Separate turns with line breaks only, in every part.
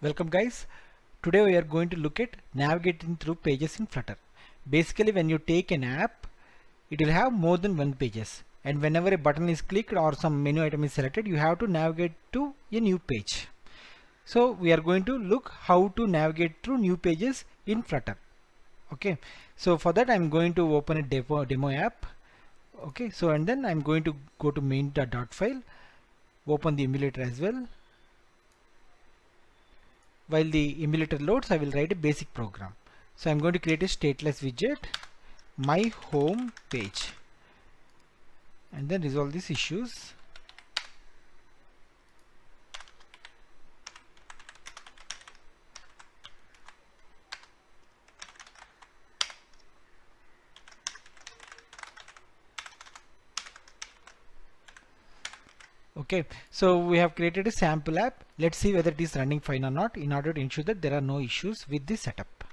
Welcome guys. Today we are going to look at navigating through pages in Flutter. Basically when you take an app, it will have more than one pages, and whenever a button is clicked or some menu item is selected, you have to navigate to a new page. So we are going to look how to navigate through new pages in Flutter. Okay, so for that I'm going to open a demo app. Okay, so and then I'm going to go to main.file, open the emulator as well. While the emulator loads, I will write a basic program. So I'm going to create a stateless widget, my home page, and then resolve these issues. Okay, so we have created a sample app. Let's see whether it is running fine or not in order to ensure that there are no issues with the setup.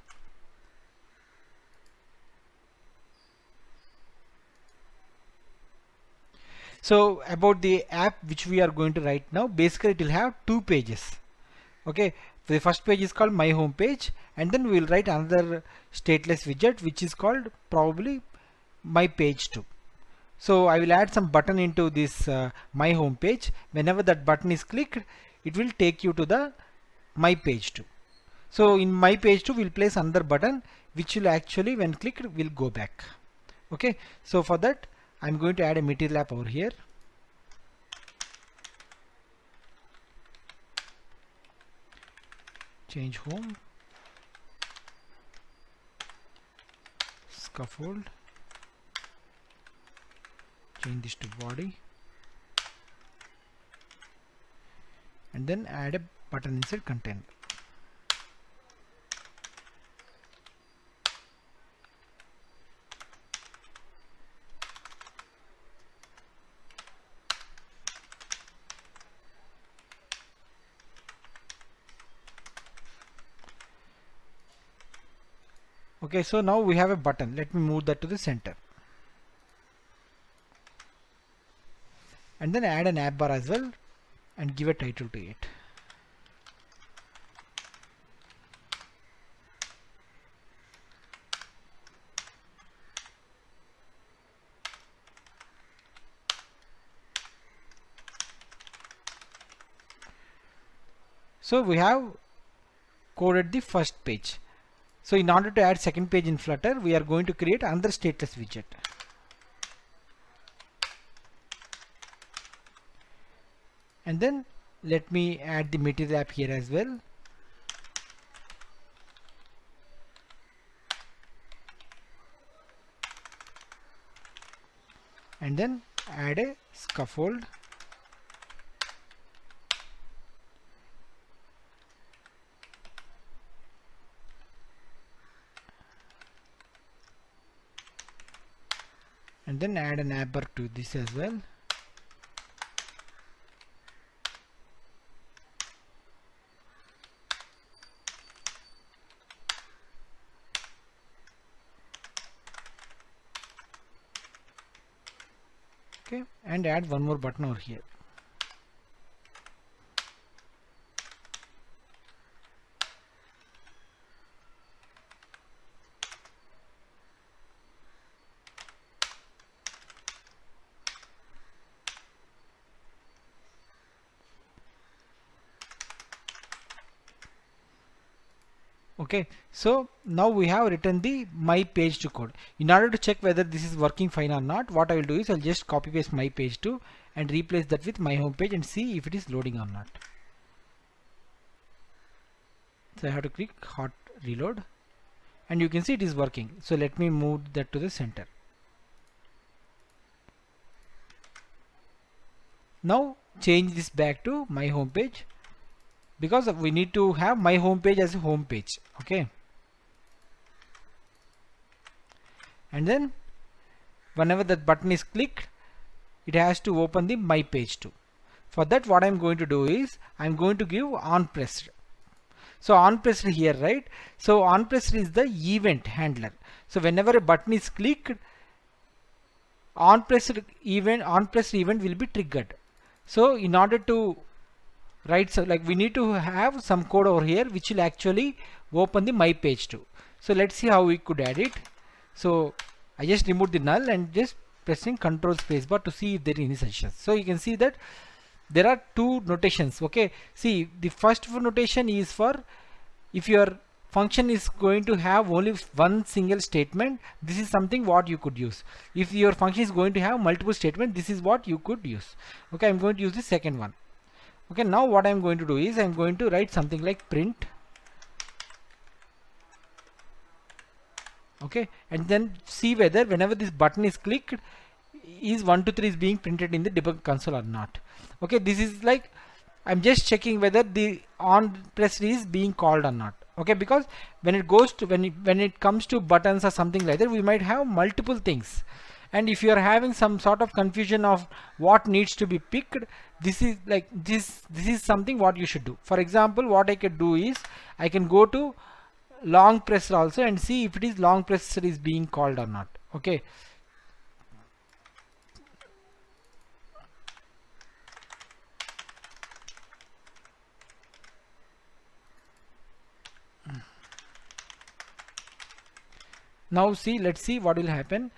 So about the app which we are going to write now, basically it will have two pages. Okay, the first page is called my home page, and then we will write another stateless widget which is called probably my page 2. So I will add some button into this my home page. Whenever that button is clicked, it will take you to the my page 2. So in my page 2 we'll place another button which will actually when clicked will go back. Okay, so for that I'm going to add a material app over here. Change home, scaffold, change this to body, and then add a button inside container. Okay, so now we have a button. Let me move that to the center. And then add an app bar as well and give a title to it. So we have coded the first page. So in order to add second page in Flutter, we are going to create another stateless widget. And then let me add the material app here as well. And then add a scaffold. And then add an app bar to this as well. Okay, and add one more button over here. Okay, so now we have written the my page 2 code. In order to check whether this is working fine or not, what I will do is I'll just copy paste my page 2 and replace that with my home page and see if it is loading or not. So I have to click hot reload and you can see it is working. So let me move that to the center. Now change this back to my home page, because we need to have my home page as a home page. Okay, and then whenever that button is clicked, it has to open the my page 2. For that what I'm going to do is I'm going to give on pressed. So on pressed here, right? So on pressed is the event handler. So whenever a button is clicked, on pressed event will be triggered. So in order to right? So like we need to have some code over here which will actually open the my page too. So let's see how we could add it. So I just removed the null and just pressing control spacebar to see if there are any suggestions. So you can see that there are two notations. Okay, see, the first notation is for if your function is going to have only one single statement, this is something what you could use. If your function is going to have multiple statements, this is what you could use. Okay, I'm going to use the second one. Okay, now what I'm going to do is I'm going to write something like print. Okay, and then see whether whenever this button is clicked, is 1 to 3 is being printed in the debug console or not. Okay, this is like I'm just checking whether the on press is being called or not. Okay, because when it goes to when it comes to buttons or something like that, we might have multiple things, and if you are having some sort of confusion of what needs to be picked, this is like this is something what you should do. For example, what I could do is I can go to long press also and see if it is long press is being called or not. Okay, now see, let's see what will happen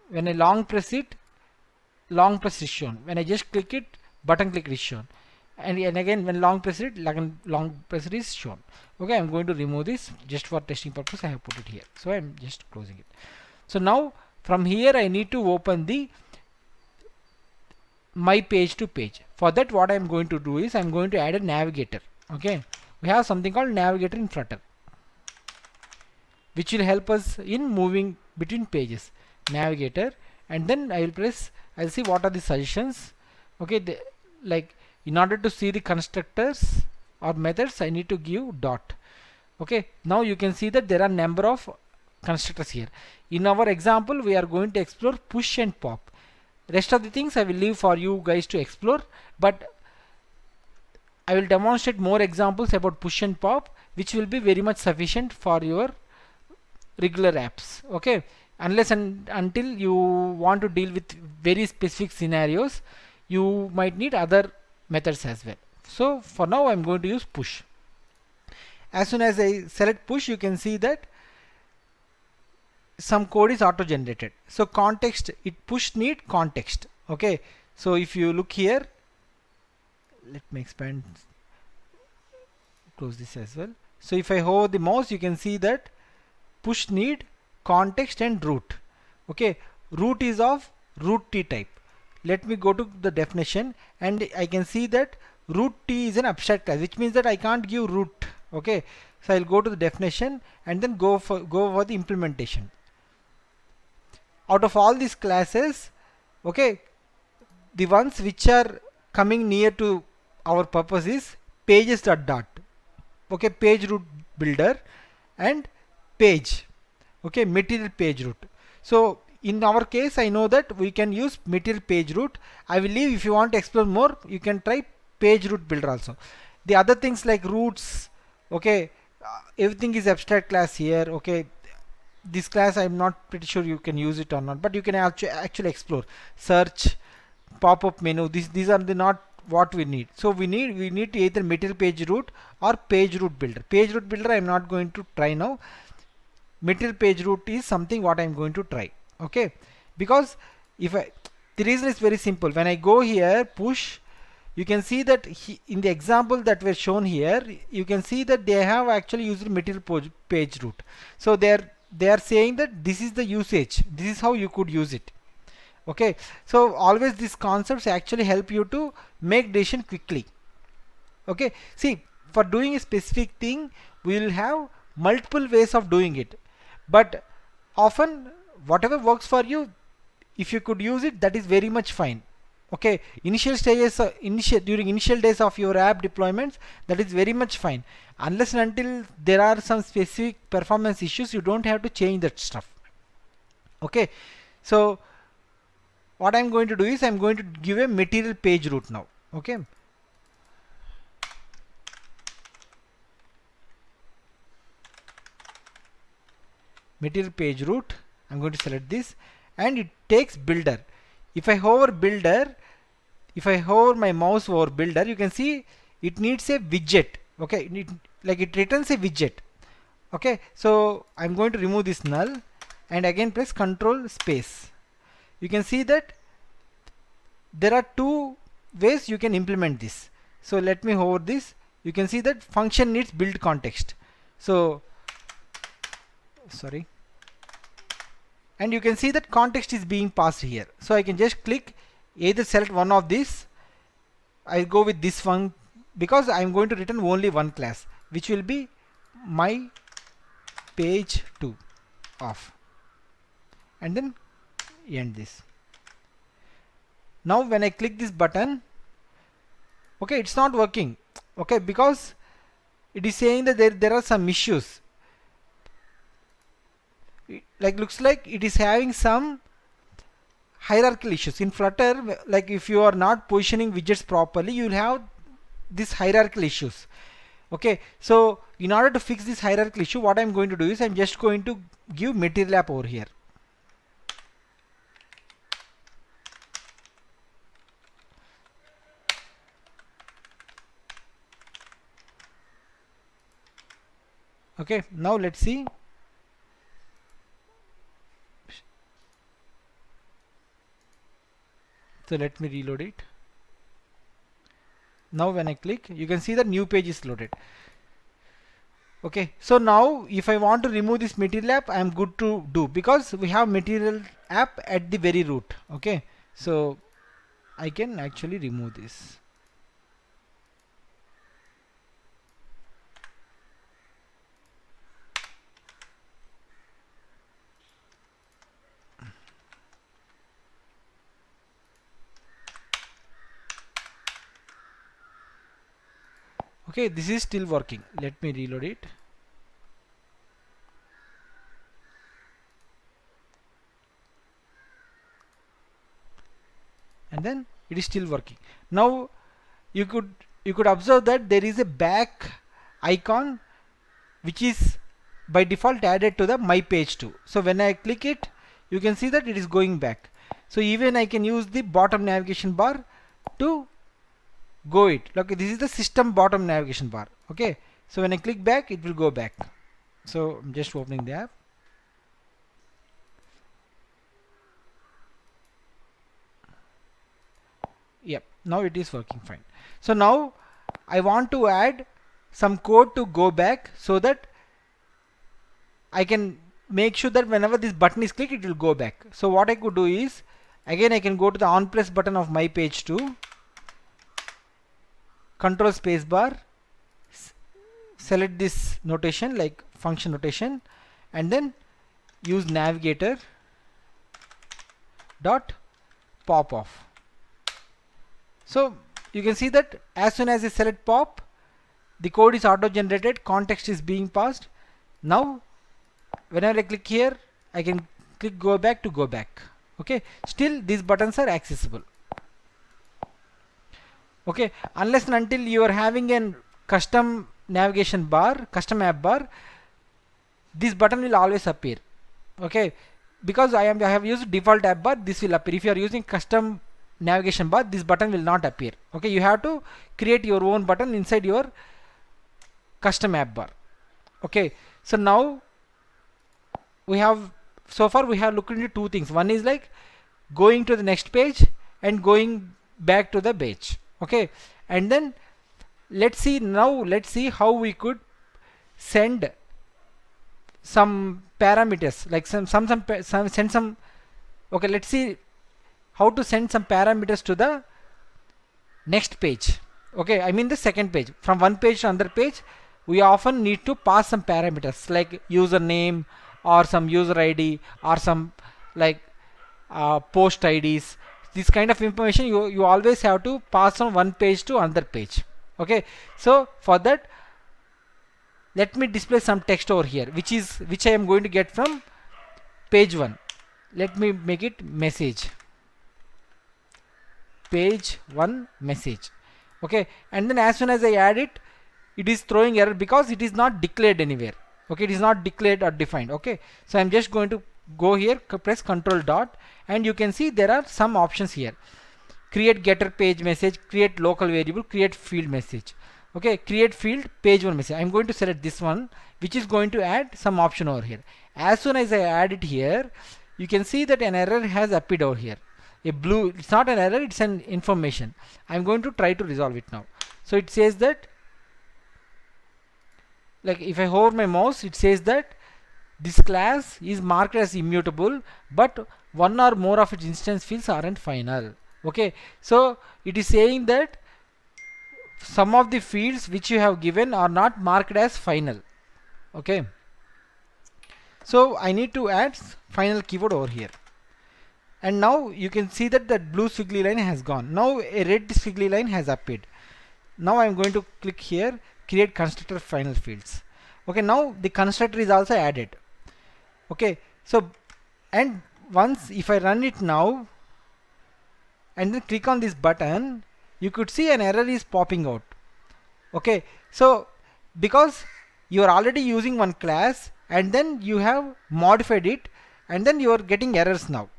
when I long press it. Long press is shown. When I just click it, button click is shown, and again when long press it, long press is shown. Okay, I'm going to remove this just for testing purpose. I have put it here, so I'm just closing it. So now from here I need to open the my page to page. For that, what I'm going to do is I'm going to add a navigator. Okay, we have something called navigator in Flutter, which will help us in moving between pages. Navigator, and then I will press, I'll see what are the suggestions. Okay, like in order to see the constructors or methods, I need to give dot. Okay, now you can see that there are number of constructors here. In our example, we are going to explore push and pop. Rest of the things I will leave for you guys to explore, but I will demonstrate more examples about push and pop, which will be very much sufficient for your regular apps. Okay, unless and until you want to deal with very specific scenarios, you might need other methods as well. So for now I'm going to use push. As soon as I select push, you can see that some code is auto generated. So context, it push need context. Okay, so if you look here, let me expand, close this as well. So if I hover the mouse, you can see that push need context and root. Okay, root is of root t type. Let me go to the definition, and I can see that root t is an abstract class, which means that I can't give root. Okay, so I'll go to the definition and then go for the implementation. Out of all these classes, okay, the ones which are coming near to our purpose is pages.dot. Okay, page root builder and page. Okay, material page root. So in our case, I know that we can use material page root. I will leave, if you want to explore more, you can try page root builder also. The other things like roots, okay, everything is abstract class here. Okay, this class I'm not pretty sure you can use it or not, but you can actually explore. Search, pop-up menu, these are the not what we need. So we need to either material page root or page root builder. Page root builder I'm not going to try now. Material page root is something what I'm going to try. Okay, because the reason is very simple. When I go here push, you can see that in the example that were shown here, you can see that they have actually used material page root. So they are saying that this is the usage, this is how you could use it. Okay, so always these concepts actually help you to make decision quickly. Okay, see, for doing a specific thing, we will have multiple ways of doing it, but often whatever works for you, if you could use it, that is very much fine. Okay, initial stages, during initial days of your app deployments, that is very much fine. Unless and until there are some specific performance issues, you don't have to change that stuff. Okay, so what I'm going to do is I'm going to give a material page root now. Okay, material page root, I'm going to select this, and it takes builder. If I hover builder, if I hover my mouse over builder, you can see it needs a widget. Okay, it returns a widget. Okay, so I'm going to remove this null and again press control space. You can see that there are two ways you can implement this. So let me hover this. You can see that function needs build context. So sorry, and you can see that context is being passed here. So I can just click, either select one of these. I'll go with this one because I'm going to return only one class, which will be my page 2 off, and then end this. Now when I click this button, okay, it's not working. Okay, because it is saying that there are some issues. Looks like it is having some hierarchical issues in Flutter. Like if you are not positioning widgets properly, you will have these hierarchical issues. Okay, so in order to fix this hierarchical issue, what I'm going to do is I'm just going to give material app over here. Okay, now let's see. So let me reload it. Now when I click, you can see the new page is loaded. Okay, so now if I want to remove this material app, I am good to do, because we have material app at the very root. Okay, so I can actually remove this. Okay, this is still working. Let me reload it. And then it is still working. Now you could observe that there is a back icon which is by default added to the my page 2. So when I click it, you can see that it is going back. So even I can use the bottom navigation bar to go it. Okay, this is the system bottom navigation bar. Okay, so when I click back, it will go back. So I'm just opening the app. Yep, now it is working fine. So now I want to add some code to go back, so that I can make sure that whenever this button is clicked, it will go back. So what I could do is, again I can go to the on press button of my page 2, control space bar, select this notation like function notation, and then use navigator dot pop off. So you can see that as soon as I select pop, the code is auto generated, context is being passed. Now whenever I click here, I can click go back to go back. Okay, still these buttons are accessible. Okay, unless and until you are having a custom navigation bar, custom app bar, this button will always appear. Okay, because I have used default app bar, this will appear. If you are using custom navigation bar, this button will not appear. Okay, you have to create your own button inside your custom app bar. Okay, so now we have, so far we have looked into two things. One is like going to the next page and going back to the page. Okay, and then let's see how we could send some parameters, like send some. Okay, let's see how to send some parameters to the next page. Okay, I mean the second page. From one page to another page, we often need to pass some parameters like username or some user ID or some like post IDs. This kind of information you always have to pass from one page to another page. Okay, so for that, let me display some text over here, which I am going to get from page 1. Let me make it message, page 1 message. Okay, and then as soon as I add it, it is throwing error because it is not declared anywhere. Okay, it is not declared or defined. Okay, so I'm just going to go here, press control dot, and you can see there are some options here: create getter page message, create local variable, create field message. Okay, create field page 1 message. I'm going to select this one, which is going to add some option over here. As soon as I add it here, you can see that an error has appeared over here. A blue, it's not an error, it's an information. I'm going to try to resolve it now. So it says that, like if I hover my mouse, it says that this class is marked as immutable, but one or more of its instance fields aren't final. Okay, so it is saying that some of the fields which you have given are not marked as final. Okay, so I need to add final keyword over here, and now you can see that the blue squiggly line has gone. Now a red squiggly line has appeared. Now I'm going to click here, create constructor final fields. Okay, now the constructor is also added. Okay, so and once if I run it now and then click on this button, you could see an error is popping out. Okay, so because you are already using one class and then you have modified it and then you are getting errors now.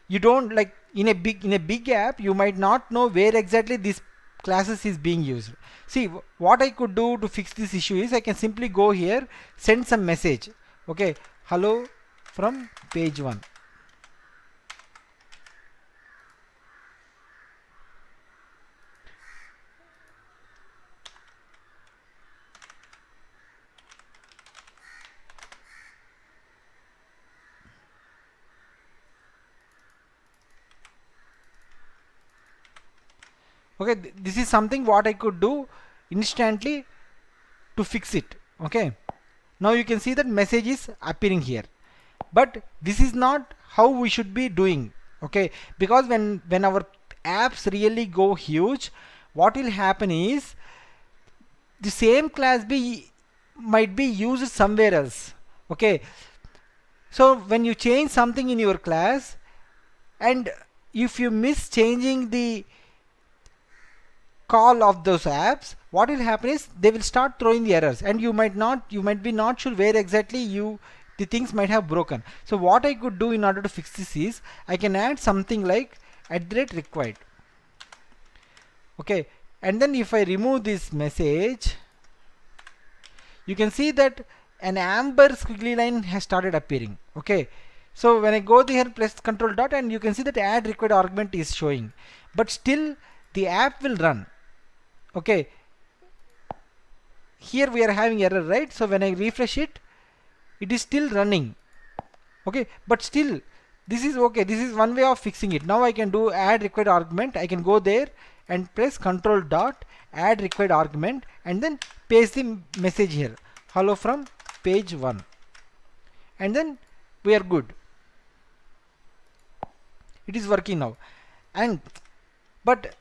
You don't, like in a big app, you might not know where exactly this classes is being used. See, what I could do to fix this issue is I can simply go here, send some message. Okay, hello from page 1. Okay, this is something what I could do instantly to fix it. Okay, now you can see that message is appearing here, but this is not how we should be doing. Okay, because when our apps really go huge, what will happen is the same class might be used somewhere else. Okay, so when you change something in your class and if you miss changing the call of those apps, what will happen is they will start throwing the errors and you might be not sure where exactly the things might have broken. So what I could do in order to fix this is I can add something like @required. Okay, and then if I remove this message, you can see that an amber squiggly line has started appearing. Okay, so when I go there, press control dot, and you can see that @required argument is showing, but still the app will run. Okay, here we are having error, right? So when I refresh it, it is still running. Okay, but still this is okay. This is one way of fixing it. Now I can do @required argument. I can go there and press control dot, @required argument, and then paste the message here, hello from page 1, and then we are good. It is working now. And but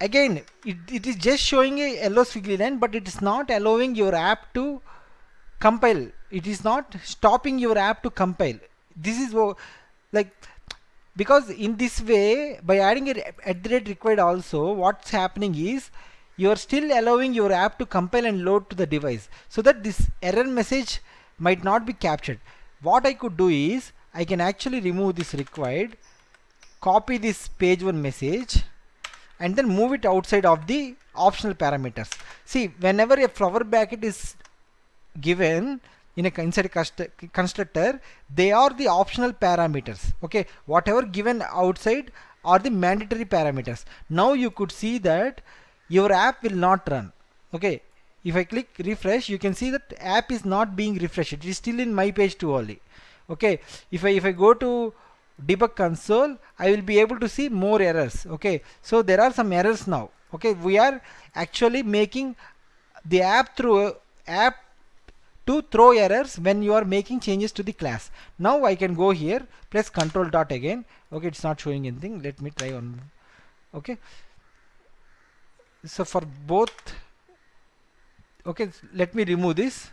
again, it is just showing a yellow squiggly line, but it is not allowing your app to compile. It is not stopping your app to compile. This is like, because in this way, by adding a @required also, what's happening is you are still allowing your app to compile and load to the device, so that this error message might not be captured. What I could do is I can actually remove this required, copy this page 1 message, and then move it outside of the optional parameters. See, whenever a flower bracket is given in a inside a constructor, they are the optional parameters. Okay, whatever given outside are the mandatory parameters. Now you could see that your app will not run. Okay, if I click refresh, you can see that app is not being refreshed. It is still in my page 2 only. Okay, if I go to debug console, I will be able to see more errors. Okay, so there are some errors now. Okay, we are actually making the app to throw errors when you are making changes to the class. Now I can go here, press control dot again. Okay, it's not showing anything. Let me try one. Okay, so for both, okay, let me remove this,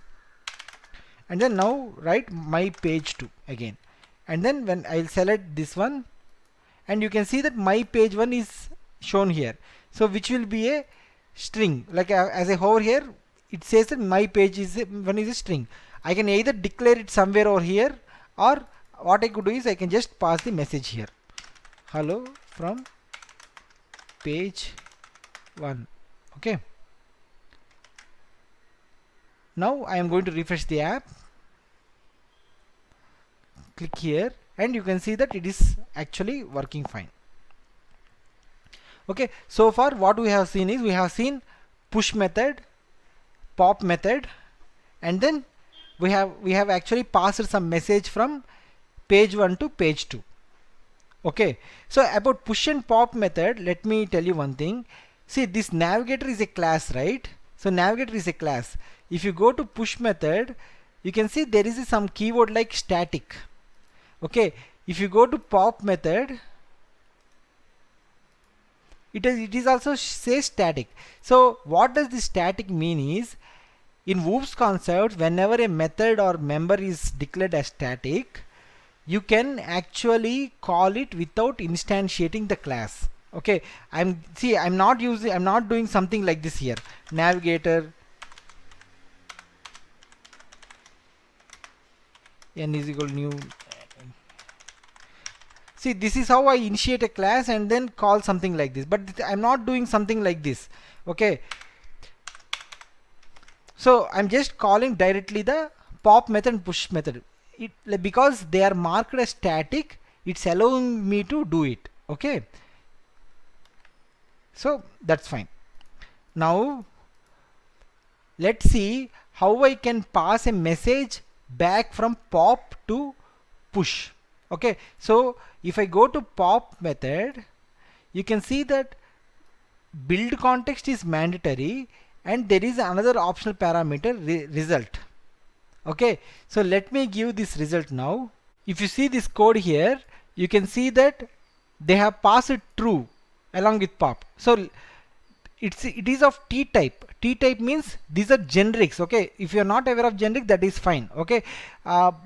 and then now write my page 2 again, and then when I'll select this one, and you can see that my page 1 is shown here, so which will be a string. Like as I hover here, it says that my page is a string. I can either declare it somewhere over here, or what I could do is I can just pass the message here, hello from page 1. Okay, Now I am going to refresh the app, click here, and you can see that it is actually working fine. Okay, so far what we have seen is, we have seen push method, pop method, and then we have actually passed some message from page 1 to page 2. Okay, so about push and pop method, let me tell you one thing. See, this navigator is a class, right? So navigator is a class. If you go to push method, you can see there is some keyword like static. Okay, if you go to pop method, it is also says static. So what does this static mean is, in Whoops concept, whenever a method or member is declared as static, you can actually call it without instantiating the class. Okay, I'm not doing something like this here. Navigator n is equal to new. See, this is how I initiate a class and then call something like this, but I'm not doing something like this. Okay, so I'm just calling directly the pop method and push method. Because they are marked as static, it's allowing me to do it. Okay, so that's fine. Now let's see how I can pass a message back from pop to push. Okay, so if I go to pop method, you can see that build context is mandatory, and there is another optional parameter, result. Okay, so let me give this result now. If you see this code here, you can see that they have passed true along with pop. So it is of T type. T type means these are generics. Okay, if you are not aware of generic, that is fine. Okay,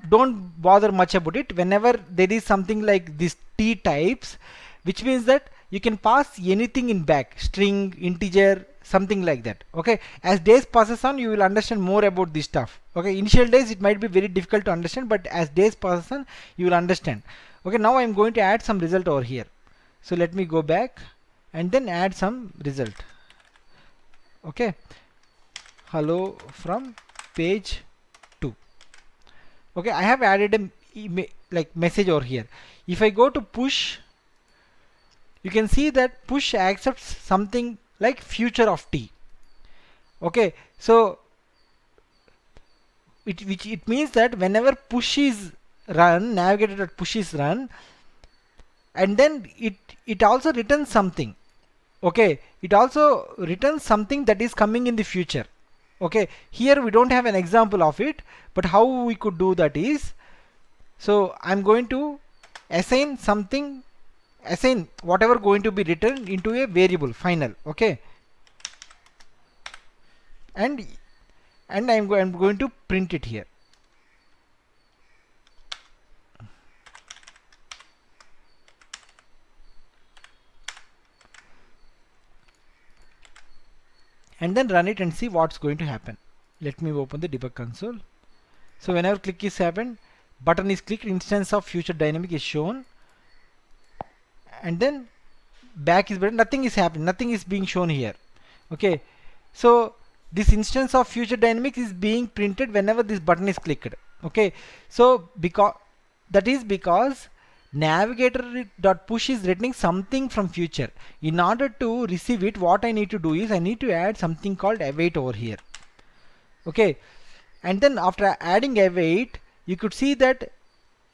don't bother much about it. Whenever there is something like this T types, which means that you can pass anything in back, string, integer, something like that. Okay, as days passes on, you will understand more about this stuff. Okay, initial days it might be very difficult to understand, but as days passes on, you will understand. Okay, now I am going to add some result over here. So let me go back and then add some result. Okay, hello from page 2. Okay, I have added a like message over here. If I go to push, you can see that push accepts something like future of T. Okay, so it means that whenever push is run, navigator.push is run, and then it also returns something. Okay, it also returns something that is coming in the future. Okay, here we don't have an example of it, but how we could do that is, so I'm going to assign something, assign whatever going to be written into a variable final. Okay, and I'm going to print it here. And then run it and see what's going to happen. Let me open the debug console. So whenever click is happened, button is clicked, instance of future dynamic is shown, and then back is button, nothing is happening, nothing is being shown here. Okay, so this instance of future dynamics is being printed whenever this button is clicked. Okay, so because navigator.push is returning something from future. In order to receive it, what I need to do is I need to add something called await over here. Okay, and then after adding await, you could see that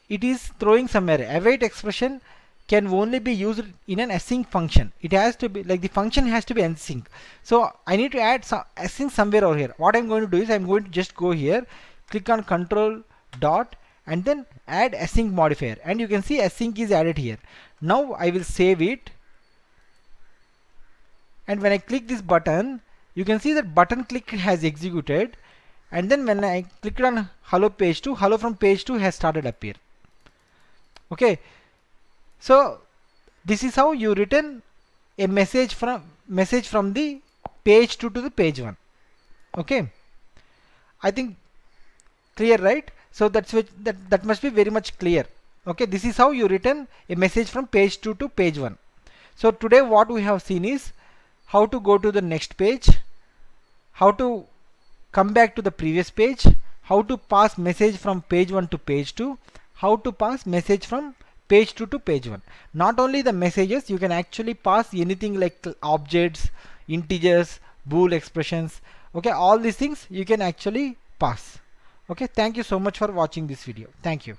it is throwing some error. Await expression can only be used in an async function. It has to be like the function has to be async. So I need to add some async somewhere over here. What I'm going to do is I'm going to just go here, click on control dot, and then add async modifier, and you can see async is added here. Now I will save it, and when I click this button, you can see that button click has executed, and then when I clicked on hello page 2, hello from page 2 has started appear. Okay, so this is how you return a message from the page 2 to the page 1. Okay, I think clear, right? So that must be very much clear. Okay, this is how you return a message from page 2 to page 1. So today what we have seen is how to go to the next page, how to come back to the previous page, how to pass message from page 1 to page 2, how to pass message from page 2 to page 1. Not only the messages, you can actually pass anything like objects, integers, bool expressions. Okay, all these things you can actually pass. Okay, thank you so much for watching this video. Thank you.